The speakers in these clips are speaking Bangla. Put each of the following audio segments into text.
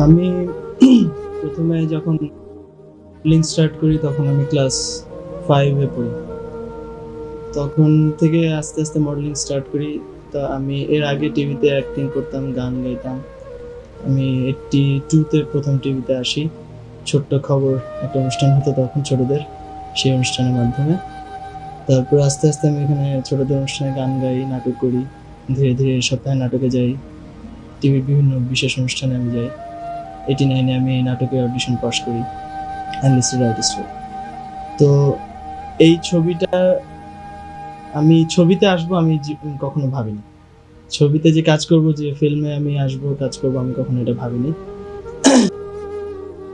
আমি প্রথমে যখন লিঙ্ক স্টার্ট করি তখন আমি ক্লাস 5-এ পড়ি। তখন থেকে আস্তে আস্তে মডেলিং স্টার্ট করি। তো আমি এর আগে টিভিতে অ্যাক্টিং করতাম, গান গাইতাম। আমি 82-তে প্রথম টিভিতে আসি। ছোট্ট খবর একটা অনুষ্ঠান হতো তখন ছোটদের, সেই অনুষ্ঠানের মাধ্যমে। তারপর আস্তে আস্তে আমি এখানে ছোটদের অনুষ্ঠানে গান গাই, নাটক করি। ধীরে ধীরে সপ্তাহে নাটকে যাই, টিভির বিভিন্ন বিশেষ অনুষ্ঠানে আমি যাই। 89-এ আমি এই নাটকে অডিশন পাস করি অ্যানলিস্টেড আর্টিস্ট হয়ে। তো এই ছবিটা, আমি ছবিতে আসবো আমি কখনো ভাবিনি। ছবিতে যে কাজ করব, যে ফিল্মে আমি আসবো কাজ করব, আমি কখনো এটা ভাবিনি।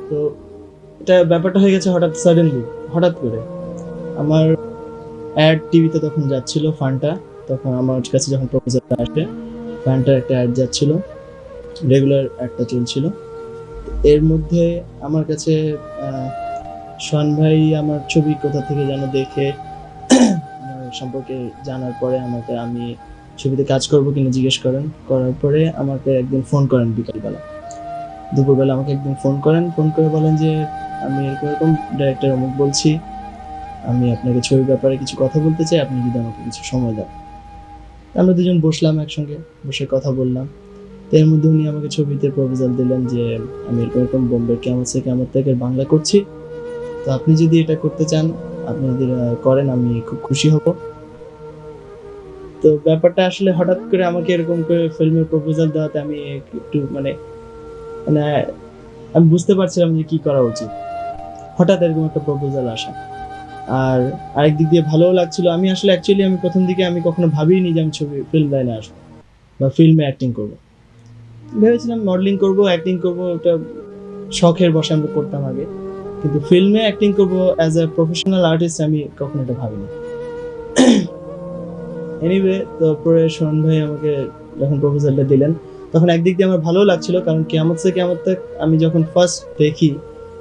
তো এটা ব্যাপারটা হয়ে গেছে হঠাৎ, সাডেনলি, হঠাৎ করে। আমার অ্যাড টিভিতে তখন যাচ্ছিল, ফান্টা। তখন আমার কাছে যখন প্রপোজালটা আসে, ফান্টার একটা অ্যাড যাচ্ছিল, রেগুলার অ্যাডটা চলছিল। এর মধ্যে আমার কাছে সোহান ভাই আমার ছবি কোথা থেকে যেন দেখে আমার সম্পর্কে জানার পরে আমাকে, আমি ছবিতে কাজ করবো কিনা জিজ্ঞেস করেন। করার পরে আমাকে একদিন ফোন করেন বিকালবেলা, দুপুরবেলা আমাকে একদিন ফোন করেন। ফোন করে বলেন যে আমি এরকম এরকম ডাইরেক্টর অমুক বলছি, আমি আপনাকে ছবির ব্যাপারে কিছু কথা বলতে চাই, আপনি যদি আমাকে কিছু সময় দেন। আমরা দুজন বসলাম একসঙ্গে, বসে কথা বললাম। তো এর মধ্যে উনি আমাকে ছবিতে প্রপোজাল দিলেন যে আমি এরকম এরকম বোম্বের কেমন সে কেমন থেকে বাংলা করছি, তো আপনি যদি এটা করতে চান, আপনি যদি করেন, আমি খুব খুশি হব। তো ব্যাপারটা আসলে হঠাৎ করে আমাকে এরকম করে ফিল্মের প্রপোজাল দেওয়াতে আমি একটু মানে মানে আমি বুঝতে পারছিলাম যে কি করা উচিত। হঠাৎ এরকম একটা প্রপোজাল আসা, আর আরেক দিক দিয়ে ভালোও লাগছিল। আমি আসলে অ্যাকচুয়ালি আমি প্রথম দিকে আমি কখনো ভাবিনি যে আমি ছবি ফিল্ম লাইনে আসবো বা ফিল্মে অ্যাক্টিং করবো। ভেবেছিলাম মডেলিং করবো, অ্যাক্টিং করবো, ওটা শখের বসে আমরা করতাম আগে। কিন্তু ফিল্মে অ্যাক্টিং করবো অ্যাজ এ প্রফেশনাল আর্টিস্ট, আমি কখনো এটা ভাবিনি। এনিওয়ে, তারপরে সোহান ভাই আমাকে যখন প্রপোজালটা দিলেন, তখন একদিক দিয়ে আমার ভালোও লাগছিল, কারণ কিয়ামত সে কিয়ামত তক আমি যখন ফার্স্ট দেখি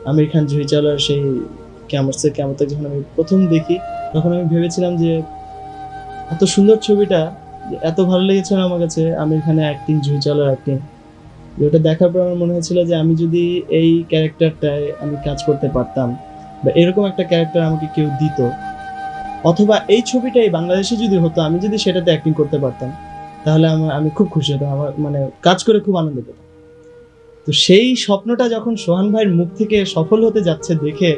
আমির খান জুহি চাওলার সেই কিয়ামত সে কিয়ামত তক যখন আমি প্রথম দেখি, তখন আমি ভেবেছিলাম যে এত সুন্দর ছবিটা, এত ভালো লেগেছিল আমার কাছে আমির খানের অ্যাক্টিং, জুহি চাওলার অ্যাক্টিং। ওটা দেখার পর আমার মনে হয়েছিল যে আমি যদি এই ক্যারেক্টারটায় আমি কাজ করতে পারতাম, বা এরকম একটা ক্যারেক্টার আমাকে কেউ দিত, অথবা এই ছবিটাই বাংলাদেশে যদি হতো, আমি যদি সেটাতে অ্যাক্টিং করতে পারতাম, তাহলে আমি খুব খুশি হতাম, আমার মানে কাজ করে খুব আনন্দ পেতাম। তো সেই স্বপ্নটা যখন সোহান ভাইয়ের মুখ থেকে সফল হতে যাচ্ছে দেখে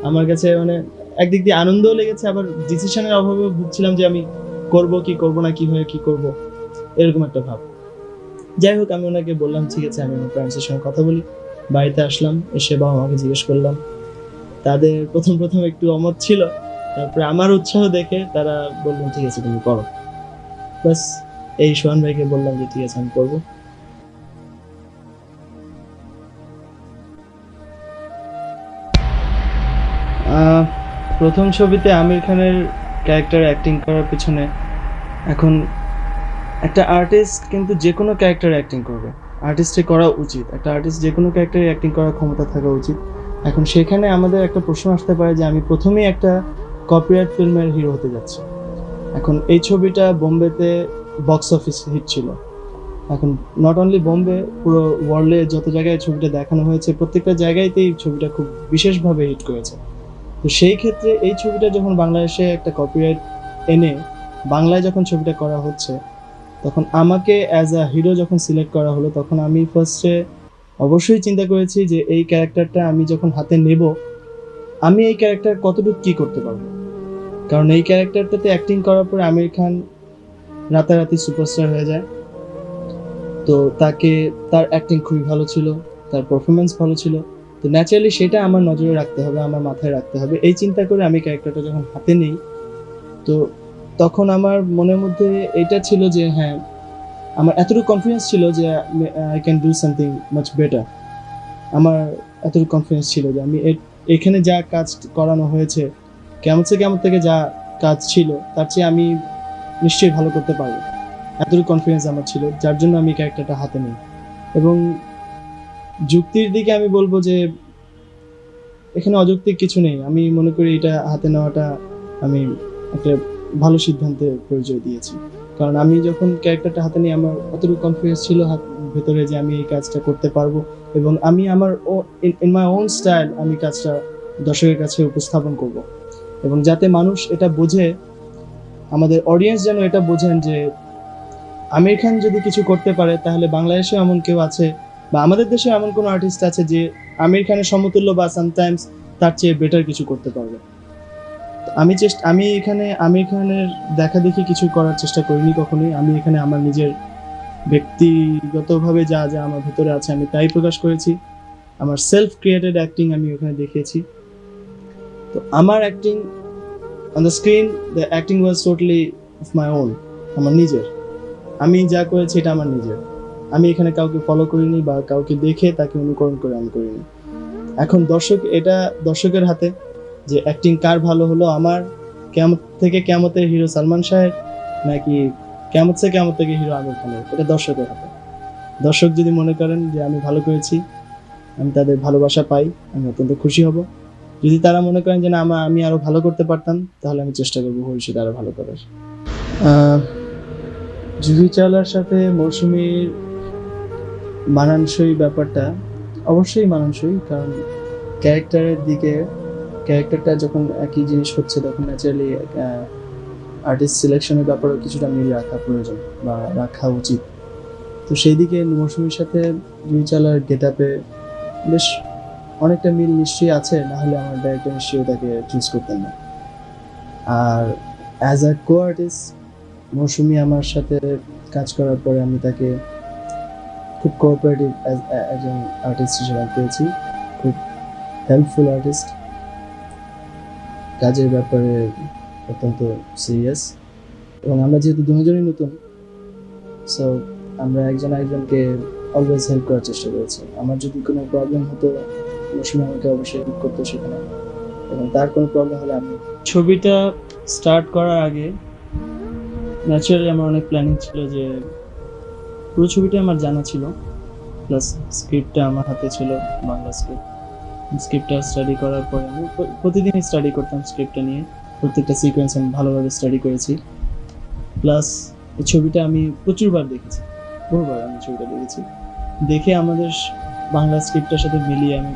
আমার কাছে মানে একদিক দিয়ে আনন্দও লেগেছে, আবার ডিসিশনের অভাবে ভুগছিলাম যে আমি করব কি করব না, কিভাবে কি করব, এরকম একটা ভাব। যাই হোক, আমি ওনাকে বললাম ঠিক আছে, আমি আমার প্যারেন্টসের সঙ্গে কথা বলি। বাড়িতে আসলাম, এসে বাবা মাকে জিজ্ঞেস করলাম। তাদের প্রথম প্রথম একটু অমত ছিল, তারপরে আমার উৎসাহ দেখে তারা বললেন ঠিক আছে তুমি করো। বাস, এই সোহান ভাইকে বললাম যে ঠিক আছে আমি করবো। আহ, প্রথম ছবিতে আমির খানের ক্যারেক্টার অ্যাক্টিং করার পিছনে, এখন একটা আর্টিস্ট কিন্তু যে কোনো ক্যারেক্টার অ্যাক্টিং করবে, আর্টিস্টে করা উচিত, একটা আর্টিস্ট যে কোনো ক্যারেক্টারে অ্যাক্টিং করার ক্ষমতা থাকা উচিত। এখন সেখানে আমাদের একটা প্রশ্ন আসতে পারে যে আমি প্রথমেই একটা কপিরাইট ফিল্মের হিরো হতে যাচ্ছি। এখন এই ছবিটা বোম্বেতে বক্স অফিস হিট ছিল। এখন নট অনলি বোম্বে, পুরো ওয়ার্ল্ডে যত জায়গায় ছবিটা দেখানো হয়েছে প্রত্যেকটা জায়গাতেই ছবিটা খুব বিশেষভাবে হিট করেছে। তো সেই ক্ষেত্রে এই ছবিটা যখন বাংলাদেশে একটা কপিরাইট এনে বাংলায় যখন ছবিটা করা হচ্ছে, তখন আমাকে অ্যাজ আ হিরো যখন সিলেক্ট করা হলো, তখন আমি ফার্স্টে অবশ্যই চিন্তা করেছি যে এই ক্যারেক্টারটা আমি যখন হাতে নেব, আমি এই ক্যারেক্টার কতটুকু কী করতে পারবো। কারণ এই ক্যারেক্টারটাতে অ্যাক্টিং করার পরে আমির খান রাতারাতি সুপারস্টার হয়ে যায়। তো তাকে, তার অ্যাক্টিং খুবই ভালো ছিল, তার পারফরমেন্স ভালো ছিল। তো ন্যাচারালি সেটা আমার নজরে রাখতে হবে, আমার মাথায় রাখতে হবে, এই চিন্তা করে আমি ক্যারেক্টারটা যখন হাতে নিই, তো তখন আমার মনের মধ্যে এটা ছিল যে হ্যাঁ, আমার এতটুকু কনফিডেন্স ছিল যে I can do something much better. আমার এতটুকু কনফিডেন্স ছিল যে আমি এখানে যা কাজ করানো হয়েছে, কেমন থেকে যা কাজ ছিল, তার চেয়ে আমি নিশ্চয়ই ভালো করতে পারবো, এতটুকু কনফিডেন্স আমার ছিল, যার জন্য আমি ক্যারেক্টারটা হাতে নিই। এবং যুক্তির দিকে আমি বলবো যে এখানে অযৌক্তিক কিছু নেই, আমি মনে করি এটা হাতে নেওয়াটা আমি একটা ভালো সিদ্ধান্তের পরিচয় দিয়েছি। কারণ আমি যখন ক্যারেক্টারটা হাতে নিই, আমার অতটুকু কনফিডেন্স ছিল ভেতরে যে আমি এই কাজটা করতে পারবো, এবং আমি আমার ইন মাই ওন স্টাইল আমি কাজটা দর্শকের কাছে উপস্থাপন করব, এবং যাতে মানুষ এটা বোঝে, আমাদের অডিয়েন্স যেন এটা বোঝেন যে আমির খান যদি কিছু করতে পারে তাহলে বাংলাদেশে এমন কেউ আছে বা আমাদের দেশে এমন কোনো আর্টিস্ট আছে যে আমির খানের সমতুল্য বা সামটাইমস তার চেয়ে বেটার কিছু করতে পারবে। তো আমি এখানে আমির খানের দেখা দেখি কিছু করার চেষ্টা করিনি কখনোই। আমি এখানে আমার নিজের ব্যক্তিগতভাবে যা যা আমার ভিতরে আছে আমি তাই প্রকাশ করেছি। আমার সেলফ ক্রিয়েটেড অ্যাক্টিং আমি ওখানে দেখিয়েছি। তো আমার acting on the screen, the acting was totally of my own, আমার নিজের। আমি যা করেছি এটা আমার নিজের। আমি এখানে কাউকে ফলো করিনি বা কাউকে দেখে তাকে অনুকরণ করে আমি করিনি। এখন দর্শকের হাতে যে অ্যাক্টিং কার ভালো হলো, আমার কিয়ামত থেকে কিয়ামতের হিরো সালমান শাহের নাকি কিয়ামত থেকে কিয়ামত থেকে হিরো আমির খানের, এটা দর্শকের হাতে। দর্শক যদি মনে করেন যে আমি ভালো করেছি, আমি তাদের ভালোবাসা পাই, আমি অত্যন্ত খুশি হব। যদি তারা মনে করেন যে না আমি আরো ভালো করতে পারতাম, তাহলে আমি চেষ্টা করবো ভবিষ্যতে আরো ভালো করার। জুহি চাওলার সাথে মৌসুমীর মানানসই ব্যাপারটা অবশ্যই মানানসই, কারণ ক্যারেক্টারটা যখন একই জিনিস হচ্ছে তখন ন্যাচারালি আর্টিস্ট সিলেকশনের ব্যাপারেও কিছুটা মিল রাখা প্রয়োজন বা রাখা উচিত। তো সেই দিকে মৌসুমীর সাথে জুহি চাওলার গেট আপে বেশ অনেকটা মিল নিশ্চয়ই আছে, না হলে আমার ডাইরেক্টর নিশ্চয়ই তাকে চুজ করতেন না। আর অ্যাজ আ কো আর্টিস্ট মৌসুমী আমার সাথে কাজ করার পরে আমি তাকে খুব কোঅপারেটিভ একজন আর্টিস্ট হিসেবে পেয়েছি, খুব হেল্পফুল আর্টিস্ট, কাজের ব্যাপারে অত্যন্ত সিরিয়াস। এবং আমরা যেহেতু দুজনই নতুন, সো আমরা একজন একজনকে অলওয়েজ হেল্প করার চেষ্টা করেছি। আমার যদি কোনো প্রবলেম হতো মৌসুমী আমাকে অবশ্যই হেল্প করতো সেখানে, এবং তার কোনো প্রবলেম হলে আমি। ছবিটা স্টার্ট করার আগে ন্যাচারালি আমার অনেক প্ল্যানিং ছিল, যে পুরো ছবিটা আমার জানা ছিল, প্লাস স্ক্রিপ্টটা আমার হাতে ছিল, বাংলা স্ক্রিপ্টটা স্টাডি করার পরে আমি প্রতিদিনই স্টাডি করতাম স্ক্রিপ্টটা নিয়ে, প্রত্যেকটা সিকোয়েন্স আমি ভালোভাবে স্টাডি করেছি। প্লাস এই ছবিটা আমি প্রচুরবার দেখেছি, বহুবার আমি ছবিটা দেখেছি, দেখে আমাদের বাংলা স্ক্রিপ্টটার সাথে মিলিয়ে আমি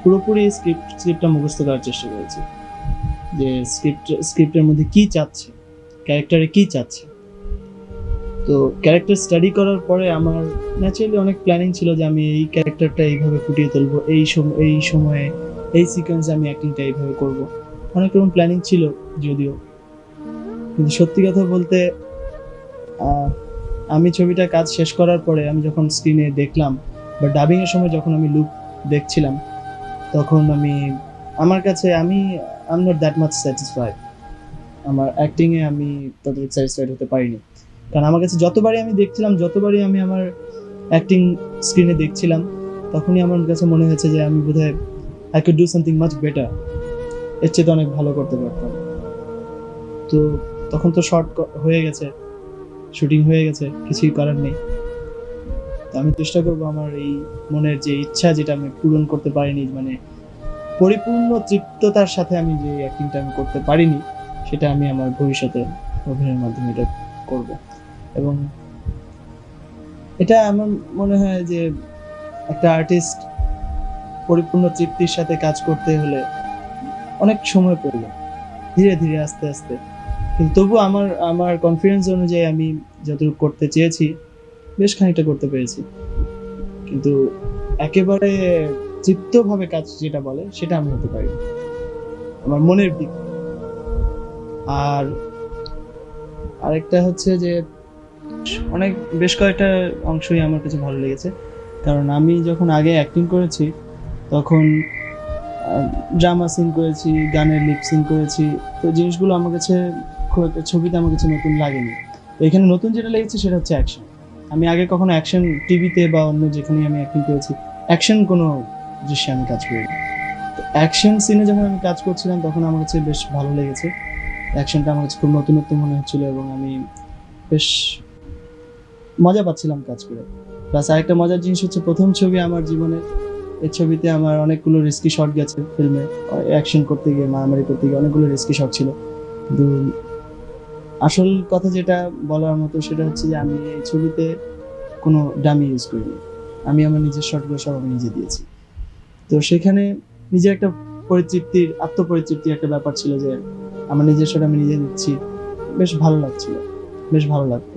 পুরোপুরি স্ক্রিপ্টটা মুখস্থ করার চেষ্টা করেছি, যে স্ক্রিপ্টের মধ্যে কি চাচ্ছে, ক্যারেক্টারে কি চাচ্ছে। তো ক্যারেক্টার স্টাডি করার পরে আমার ন্যাচারালি অনেক প্ল্যানিং ছিল যে আমি এই ক্যারেক্টারটা এইভাবে ফুটিয়ে তুলবো, এই সময়ে এই সিকোয়েন্সে আমি অ্যাক্টিংটা এইভাবে করব, অনেক রকম প্ল্যানিং ছিল যদিও। কিন্তু সত্যি কথা বলতে আমি ছবিটা কাজ শেষ করার পরে আমি যখন স্ক্রিনে দেখলাম বা ডাবিংয়ের সময় যখন আমি লুক দেখছিলাম, তখন আমার কাছে I am not that much satisfied. আমার অ্যাক্টিংয়ে আমি ততটুকু স্যাটিসফাইড হতে পারিনি, কারণ আমার কাছে যতবারই আমি দেখছিলাম, যতবারই আমি আমার অ্যাক্টিং স্ক্রিনে দেখছিলাম, তখনই আমার কাছে মনে হয়েছে যে আমি বোধহয় I could do something much better, এর চেয়ে অনেক ভালো করতে পারতাম। তো তখন তো শর্ট হয়ে গেছে, শুটিং হয়ে গেছে, কিছুই করার নেই। তো আমি চেষ্টা করবো আমার এই মনের যে ইচ্ছা, যেটা আমি পূরণ করতে পারিনি, মানে পরিপূর্ণ তৃপ্ততার সাথে আমি যে অ্যাক্টিংটা আমি করতে পারিনি, সেটা আমি আমার ভবিষ্যতে অভিনয়ের মাধ্যমে এটা করব। এবং এটা আমার মনে হয় যে একটা আর্টিস্ট পরিপূর্ণ তৃপ্তির সাথে কাজ করতে হলে অনেক সময় পড়বে, ধীরে ধীরে আস্তে আস্তে, কিন্তু তবু আমার কনফিডেন্স অনুযায়ী আমি যতটুকু করতে চেয়েছি বেশ খানিকটা করতে পেরেছি। কিন্তু একেবারে তৃপ্তভাবে কাজ যেটা বলে সেটা আমি হতে পারি আমার মনের দিক। আর আরেকটা হচ্ছে যে বেশ কয়েকটা অংশই আমার কাছে ভালো লেগেছে, কারণ আমি যখন আগে অ্যাক্টিং করেছি তখন ড্রামা সিন করেছি, গানের লিপ সিন করেছি, তো জিনিসগুলো আমার কাছে খুব একটা ছবিতে আমার কাছে নতুন লাগেনি। তো এখানে নতুন যেটা লেগেছে সেটা হচ্ছে অ্যাকশন। আমি আগে কখনো অ্যাকশন টিভিতে বা অন্য যেখানে আমি অ্যাক্টিং করেছি অ্যাকশন কোনো দৃশ্যে আমি কাজ করিনি। তো অ্যাকশন সিনে যখন আমি কাজ করছিলাম তখন আমার কাছে বেশ ভালো লেগেছে, অ্যাকশনটা আমার কাছে খুব নতুনত্ব মনে হচ্ছিলো এবং আমি বেশ মজা পাচ্ছিলাম কাজ করে। প্লাস আরেকটা মজার জিনিস হচ্ছে প্রথম ছবি আমার জীবনের, এই ছবিতে আমার অনেকগুলো রিস্কি শট গেছে ফিল্মে, অ্যাকশন করতে গিয়ে মারামারি করতে গিয়ে অনেকগুলো রিস্কি শট ছিল। কিন্তু আসল কথা যেটা বলার মতো সেটা হচ্ছে যে আমি এই ছবিতে কোনো ডামি ইউজ করিনি। আমি আমার নিজের শটগুলো সব আমি নিজে দিয়েছি। তো সেখানে নিজের একটা আত্মপরিতৃপ্তির একটা ব্যাপার ছিল যে আমার নিজের শট আমি নিজে দিচ্ছি, বেশ ভালো লাগছিল, বেশ ভালো লাগতো।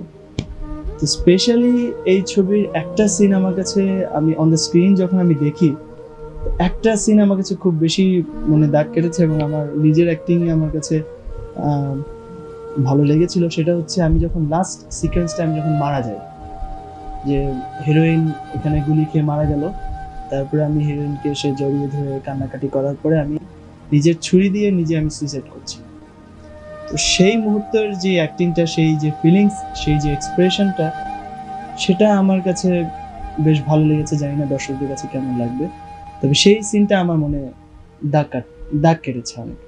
তো স্পেশালি এই ছবির একটা সিন আমার কাছে, আমি অন দ্য স্ক্রিন যখন আমি দেখি, একটা সিন আমার কাছে খুব বেশি মনে দাগ কেটেছে এবং আমার নিজের অ্যাক্টিং আমার কাছে আহ, ভালো লেগেছিল। সেটা হচ্ছে আমি যখন লাস্ট সিকোয়েন্সটা আমি যখন মারা যাই, যে হিরোইন এখানে গুলি খেয়ে মারা গেল, তারপরে আমি হিরোইনকে সে জড়িয়ে ধরে কান্নাকাটি করার পরে আমি নিজের ছুরি দিয়ে নিজে আমি সুইসাইড করছি। তো সেই মুহূর্তের যে অ্যাক্টিংটা, সেই যে ফিলিংস, সেই যে এক্সপ্রেশনটা, সেটা আমার কাছে বেশ ভালো লেগেছে। জানি না দর্শকদের কাছে কেমন লাগবে, তবে সেই সিনটা আমার মনে দাগ কেটেছে অনেক।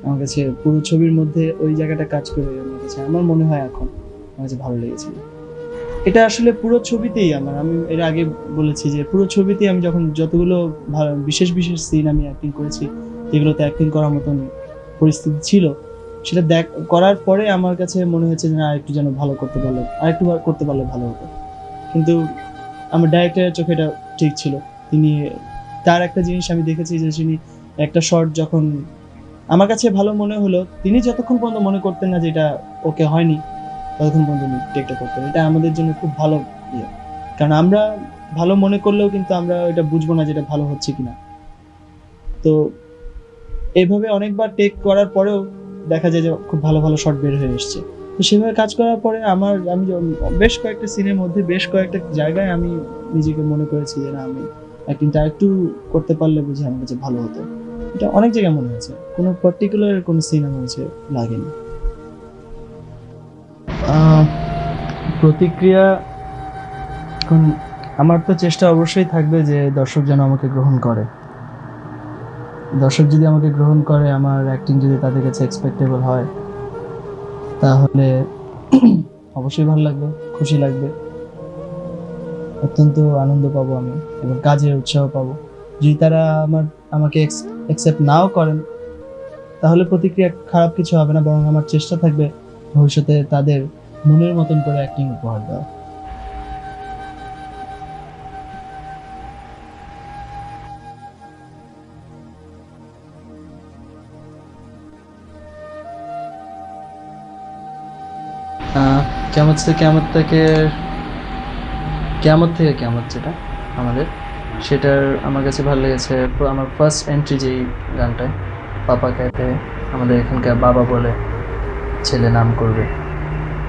আমার কাছে পুরো ছবির মধ্যে ওই জায়গাটা কাজ করে আমার কাছে, আমার মনে হয় এখন আমার কাছে ভালো লেগেছিল। এটা আসলে পুরো ছবিতেই আমি এর আগে বলেছি যে পুরো ছবিতেই আমি যখন যতগুলো বিশেষ বিশেষ সিন আমি অ্যাক্টিং করেছি, যেগুলোতে অ্যাক্টিং করার মতন পরিস্থিতি ছিল, সেটা করার পরে আমার কাছে মনে হয়েছে যে না, আরেকটু যেন ভালো করতে পারলে, ভালো হতো। কিন্তু আমার ডাইরেক্টরের চোখে এটা ঠিক ছিল। তিনি, তার একটা জিনিস আমি দেখেছি যে তিনি একটা শট যখন আমার কাছে ভালো মনে হলো, তিনি যতক্ষণ পর্যন্ত মনে করতেন না যে এটা ওকে হয়নি, ততক্ষণ পর্যন্ত উনি টেকটা করতেন। এটা আমাদের জন্য খুব ভালো ইয়ে, কারণ আমরা ভালো মনে করলেও কিন্তু আমরা এটা বুঝবো না যে এটা ভালো হচ্ছে কিনা। তো এইভাবে অনেকবার টেক করার পরেও দেখা যায় যে খুব ভালো ভালো শট বের হয়ে এসছে। তো সেভাবে কাজ করার পরে আমি বেশ কয়েকটা সিনের মধ্যে বেশ কয়েকটা জায়গায় আমি নিজেকে মনে করেছি যে না, আমি অ্যাক্টিংটা একটু করতে পারলে বুঝি আমার কাছে ভালো হতো। এটা অনেক জায়গায় মনে হয়েছে, কোনো পার্টিকুলার কোনো সিন আমার কাছে লাগেনি। প্রতিক্রিয়া, এখন আমার তো চেষ্টা অবশ্যই থাকবে যে দর্শক যেন আমাকে গ্রহণ করে। দর্শক যদি আমাকে গ্রহণ করে, আমার অ্যাক্টিং যদি তাদের কাছে এক্সপেক্টেবল হয়, তাহলে অবশ্যই ভালো লাগবে, খুশি লাগবে, অত্যন্ত আনন্দ পাবো আমি এবং কাজে উৎসাহ পাবো। যদি তারা আমাকে অ্যাকসেপ্ট নাও করেন, তাহলে প্রতিক্রিয়া খারাপ কিছু হবে না, বরং আমার চেষ্টা থাকবে ভবিষ্যতে তাদের মনের মতন করে অ্যাক্টিং উপহার দেওয়া। কেয়ামত থেকে কেয়ামত যেটা আমাদের, সেটার আমার কাছে ভালো লেগেছে আমার ফার্স্ট এন্ট্রি যেই গানটায়, পাপা ক্যাতে আমাদের এখানকার বাবা বলে ছেলে নাম করবে,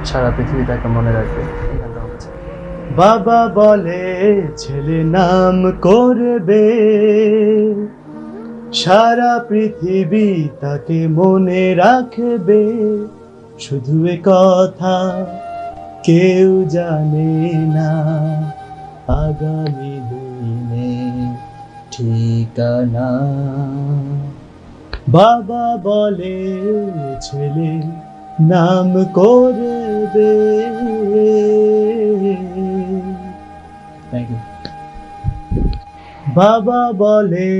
সারা পৃথিবী তাকে মনে রাখবে, এই গানটা আমার কাছে। বাবা বলে ছেলে নাম করবে, সারা পৃথিবী তাকে মনে রাখবে, শুধু এ কথা কেউ জানে না, আগামী দিনে ঠিকানা। বাবা বলে ছেলে নাম করবে। Thank you. বাবা বলে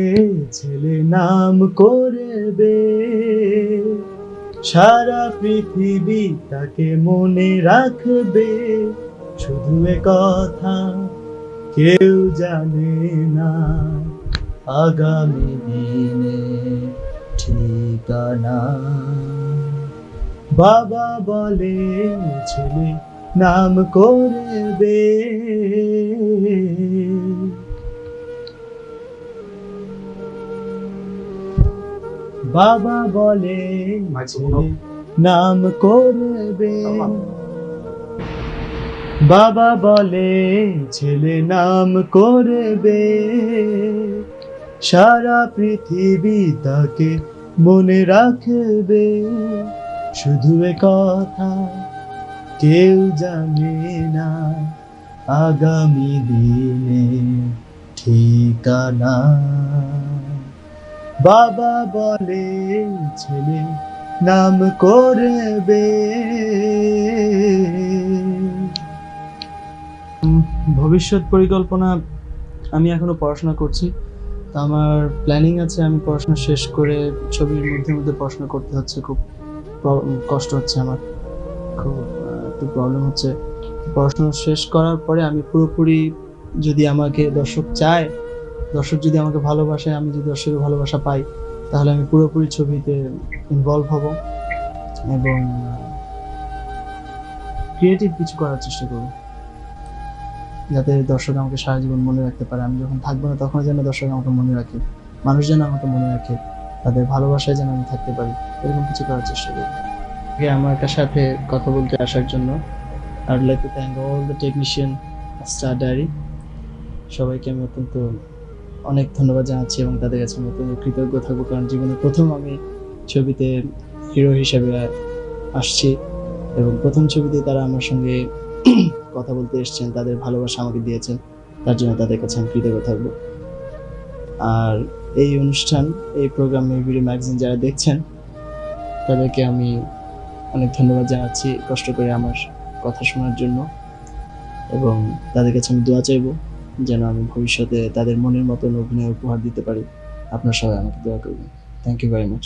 ছেলে নাম করবে, সারা পৃথিবী তাকে মনে রাখবে, শুধু এ কথা কেউ জানে না, আগামী দিনে ঠিকানা। বাবা বলে ছেলে নাম করবে। বাবা বলে ছেলে নাম করবে, বাবা বলে ছেলে নাম করবে, সারা পৃথিবী তাকে মনে রাখবে, শুধু এ কথা কেউ জানে না, আগামী দিনে ঠিকানা। বাবা বলে ছেলে নাম করবে। ভবিষ্যৎ পরিকল্পনা, আমি এখনো পড়াশোনা করছি। তো আমার প্ল্যানিং আছে আমি পড়াশোনা শেষ করে ছবির মধ্যে পড়াশোনা করতে হচ্ছে, খুব কষ্ট হচ্ছে আমার, খুব একটু প্রবলেম হচ্ছে। পড়াশোনা শেষ করার পরে আমি পুরোপুরি যদি আমাকে দর্শক চায়, দর্শক যদি আমাকে ভালোবাসে, আমি যদি দর্শকের ভালোবাসা পাই, তাহলে আমি পুরোপুরি ছবিতে ইনভলভ হব এবং ক্রিয়েটিভ কিছু করার চেষ্টা করব, যাতে দর্শক আমাকে সারা জীবন মনে রাখতে পারে। আমি যখন থাকবো না তখন যেন দর্শক আমাকে মনে রাখে, মানুষ যেন আমাকে মনে রাখে, তাদের ভালোবাসায় যেন আমি থাকতে পারি, এরকম কিছু করার চেষ্টা করব। আমার সাথে কথা বলতে আসার জন্য I would like to thank all the technician of Star Diary. সবাইকে আমি অত্যন্ত অনেক ধন্যবাদ জানাচ্ছি এবং তাদের কাছে আমি অত্যন্ত কৃতজ্ঞ থাকবো, কারণ জীবনের প্রথম আমি ছবিতে হিরো হিসেবে আসছি এবং প্রথম ছবিতে তারা আমার সঙ্গে কথা বলতে এসেছেন, তাদের ভালোবাসা আমাকে দিয়েছেন, তার জন্য তাদের কাছে আমি কৃতজ্ঞ থাকবো। আর এই অনুষ্ঠান, এই প্রোগ্রাম ভিডিও ম্যাগাজিন যারা দেখছেন, তাদেরকে আমি অনেক ধন্যবাদ জানাচ্ছি কষ্ট করে আমার কথা শোনার জন্য, এবং তাদের কাছে আমি দোয়া চাইবো যেন আমি ভবিষ্যতে তাদের মনের মতন অভিনয় উপহার দিতে পারি। আপনারা সবাই আমাকে দোয়া করবেন। Thank you very much.